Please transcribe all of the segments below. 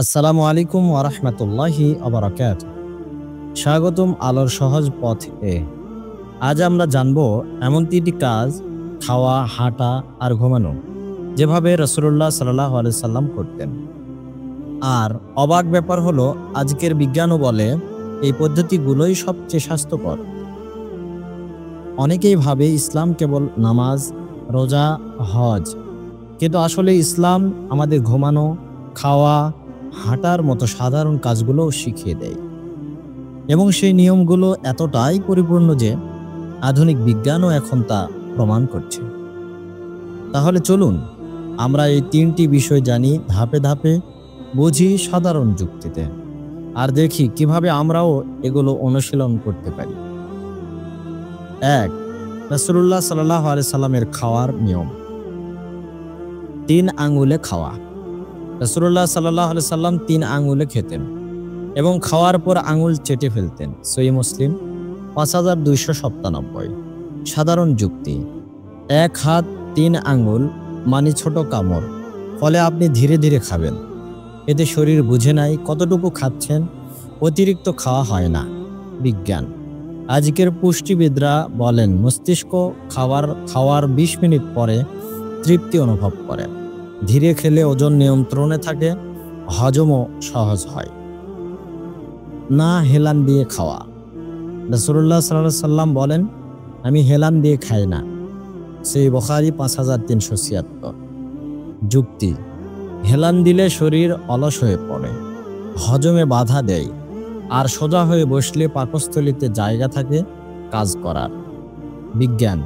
আসসালামু আলাইকুম ওয়া রাহমাতুল্লাহি ওয়া বারাকাতুহু। স্বাগতম আলোর সহজ পথে। আজ আমরা জানব এমন তিনটি কাজ, খাওয়া, হাঁটা আর ঘুমানো, যেভাবে রাসূলুল্লাহ সাল্লাল্লাহু আলাইহি সাল্লাম করতেন। আর অবাক ব্যাপার হলো, আজকের বিজ্ঞানও বলে এই পদ্ধতিগুলোই সবচেয়ে স্বাস্থ্যকর। অনেকেই ভাবে ইসলাম কেবল নামাজ, রোজা, হজ, কিন্তু আসলে ইসলাম আমাদের ঘুমানো, খাওয়া, হাঁটার মতো সাধারণ কাজগুলোও শিখিয়ে দেয়। এবং সেই নিয়মগুলো এতটাই পরিপূর্ণ যে আধুনিক বিজ্ঞানও এখন তা প্রমাণ করছে। তাহলে চলুন আমরা এই তিনটি বিষয় জানি, ধাপে ধাপে বুঝি সাধারণ যুক্তিতে, আর দেখি কিভাবে আমরাও এগুলো অনুশীলন করতে পারি। ১. রাসূলুল্লাহ সাল্লাল্লাহু আলাইহি সাল্লামের খাওয়ার নিয়ম। ৩ আঙ্গুলে খাওয়া। রাসূলুল্লাহ সাল্লাল্লাহু আলাইহি সাল্লাম 3 আঙ্গুলে খেতেন এবং খাওয়ার পর আঙ্গুল চেটে ফেলতেন। সহিহ মুসলিম 5297। সাধারণ যুক্তি: এক হাত 3 আঙ্গুল মানে ছোট কামড়, ফলে আপনি ধীরে ধীরে খাবেন। এতে শরীর বুঝে নাই কতটুকু খাচ্ছেন, অতিরিক্ত খাওয়া হয় না। বিজ্ঞান: আজকের পুষ্টিবিদরা বলেন মস্তিষ্ক খাওয়ার 20 মিনিট পরে তৃপ্তি অনুভব করে। ধীরে খেলে ওজন নিয়ন্ত্রণে থাকে, হজমও সহজ হয়। না হেলান দিয়ে খাওয়া। রাসূলুল্লাহ সাল্লাল্লাহু আলাইহি সাল্লাম বলেন, আমি হেলান দিয়ে খাই না। সহিহ বুখারী 5376। যুক্তি: হেলান দিলে শরীর অলস হয়ে পড়ে, হজমে বাধা দেয়, আর সোজা হয়ে বসলে পাকস্থলীতে জায়গা থাকে কাজ করার। বিজ্ঞান: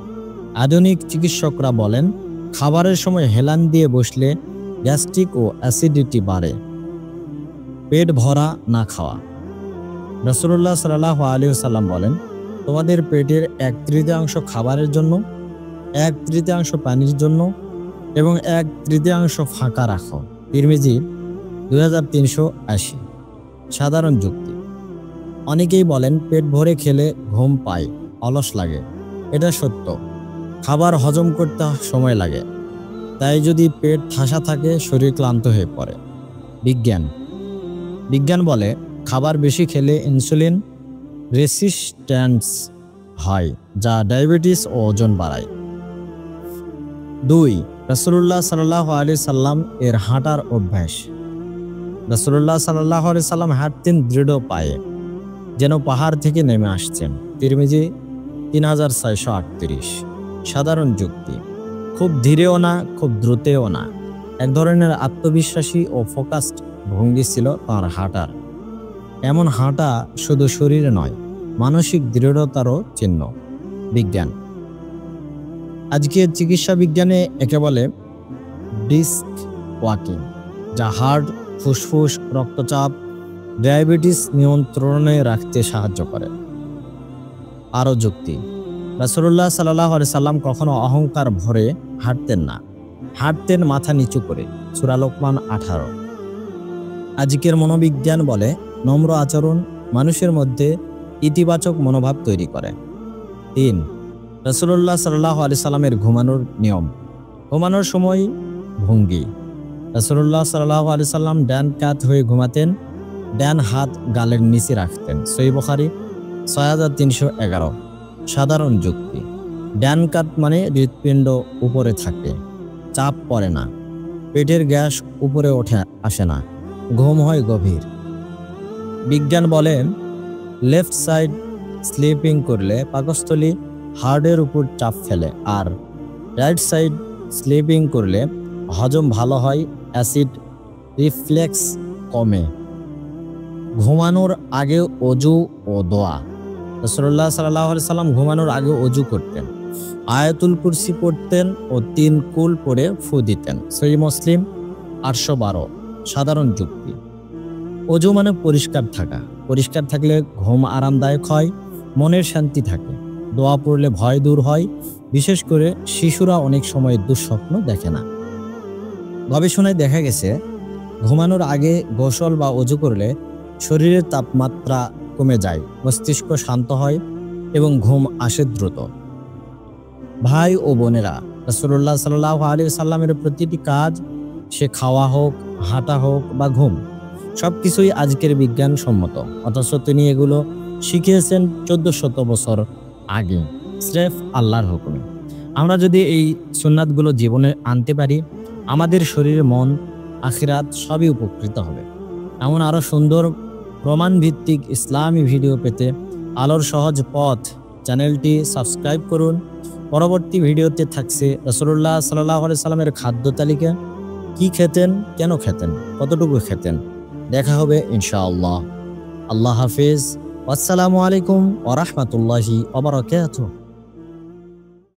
আধুনিক চিকিৎসকরা বলেন খাবারের সময় হেলান দিয়ে বসলে গ্যাস্ট্রিক ও অ্যাসিডিটি বাড়ে। পেট ভরা না খাওয়া। রাসূলুল্লাহ সাল্লাল্লাহু আলাইহি ওয়াসাল্লাম বলেন, তোমাদের পেটের 1/3 খাবারের জন্য, 1/3 পানির জন্য এবং 1/3 ফাঁকা রাখো। তিরমিজি 2380। সাধারণ যুক্তি: অনেকেই বলেন পেট ভরে খেলে ঘুম পায়, অলস লাগে। এটা সত্য, খাবার হজম করতে সময় লাগে, তাই যদি পেট ঠাসা থাকে শরীর ক্লান্ত হয়ে পড়ে। বিজ্ঞান বলে খাবার বেশি খেলে ইনসুলিন রেসিস্ট্যান্স হয়, যা ডায়াবেটিস ও ওজন বাড়ায়। 2. রাসূলুল্লাহ সাল্লাল্লাহু আলাইহি সাল্লাম এর হাঁটার অভ্যাস। রাসূলুল্লাহ সাল্লাল্লাহু আলাইহি সাল্লাম হাঁটতেন দৃঢ় পায়ে, যেন পাহাড় থেকে নেমে আসছেন। তিরমিজি 3638। সাধারণ যুক্তি: খুব ধীরেও না, খুব দ্রুতেও না, এক ধরনের আত্মবিশ্বাসী ও ফোকাসড ভঙ্গি ছিল তাঁর হাঁটার। এমন হাঁটা শুধু শরীরে নয়, মানসিক দৃঢ়তারও চিহ্ন। বিজ্ঞান: আজকের চিকিৎসা বিজ্ঞানে একে বলে ব্রিস্ক ওয়াকিং, যা হার্ট, ফুসফুস, রক্তচাপ, ডায়াবেটিস নিয়ন্ত্রণে রাখতে সাহায্য করে। আরও যুক্তি: রাসূলুল্লাহ সাল্লাল্লাহু আলাইহি সাল্লাম কখনো অহংকার ভরে হাঁটতেন না, হাঁটতেন মাথা নিচু করে। সূরা লোকমান 18। আজকের মনোবিজ্ঞান বলে নম্র আচরণ মানুষের মধ্যে ইতিবাচক মনোভাব তৈরি করে। 3. রাসূলুল্লাহ সাল্লাল্লাহু আলাইহি সাল্লামের ঘুমানোর নিয়ম। ঘুমানোর সময় ভঙ্গি। রাসূলুল্লাহ সাল্লাল্লাহু আলাইহি সাল্লাম ডান কাত হয়ে ঘুমাতেন, ডান হাত গালের নিচে রাখতেন। সহিহ বুখারী 6311। সাধারণ যুক্তি: ডান কাত মানে হৃৎপিণ্ড উপরে থাকে, চাপ পড়ে না, পেটের গ্যাস উপরে আসে না, ঘুম হয় গভীর। বিজ্ঞান বলে লেফট সাইড স্লিপিং করলে পাকস্থলী হার্টের উপর চাপ ফেলে, আর রাইট সাইড স্লিপিং করলে হজম ভালো হয়, অ্যাসিড রিফ্লেক্স কমে। ঘুমানোর আগে অজু ও দোয়া। রাসূলুল্লাহ সাল্লাল্লাহু আলাইহি সাল্লাম ঘুমানোর আগে অজু করতেন, আয়াতুল কুরসি পড়তেন ও 3 কুল পড়ে ফু দিতেন। সহিহ মুসলিম 812। সাধারণ যুক্তি: অজু মানে পরিষ্কার থাকা, পরিষ্কার থাকলে ঘুম আরামদায়ক হয়, মনের শান্তি থাকে। দোয়া পড়লে ভয় দূর হয়, বিশেষ করে শিশুরা অনেক সময় দুঃস্বপ্ন দেখে না। গবেষণায় দেখা গেছে ঘুমানোর আগে গোসল বা অজু করলে শরীরের তাপমাত্রা কমে যায়, মস্তিষ্ক শান্ত হয় এবং ঘুম আসে দ্রুত। ভাই ও বোনেরা, রাসূলুল্লাহ সাল্লাল্লাহু আলাইহি সাল্লামের প্রতিটি কাজ, সে খাওয়া হোক, হাঁটা হোক বা ঘুম, সবকিছুই আজকের বিজ্ঞান সম্মত, অথচ তিনি এগুলো শিখিয়েছেন 1400 বছর আগে স্রেফ আল্লাহর হুকুমে। আমরা যদি এই সুন্নাতগুলো জীবনে আনতে পারি, আমাদের শরীর, মন, আখিরাত সবই উপকৃত হবে। এমন আরো সুন্দর প্রমাণ ভিত্তিক ইসলামী ভিডিও পেতে আলোর সহজ পথ চ্যানেলটি সাবস্ক্রাইব করুন। পরবর্তী ভিডিওতে থাকছে রাসূলুল্লাহ সাল্লাল্লাহু আলাইহি সাল্লামের খাদ্য তালিকা, কি খেতেন, কেন খেতেন, কতটুকু খেতেন। দেখা হবে ইনশাআল্লাহ। আল্লাহ হাফেজ। আসসালামু আলাইকুম ওয়া রাহমাতুল্লাহি ওয়া বারাকাতুহু।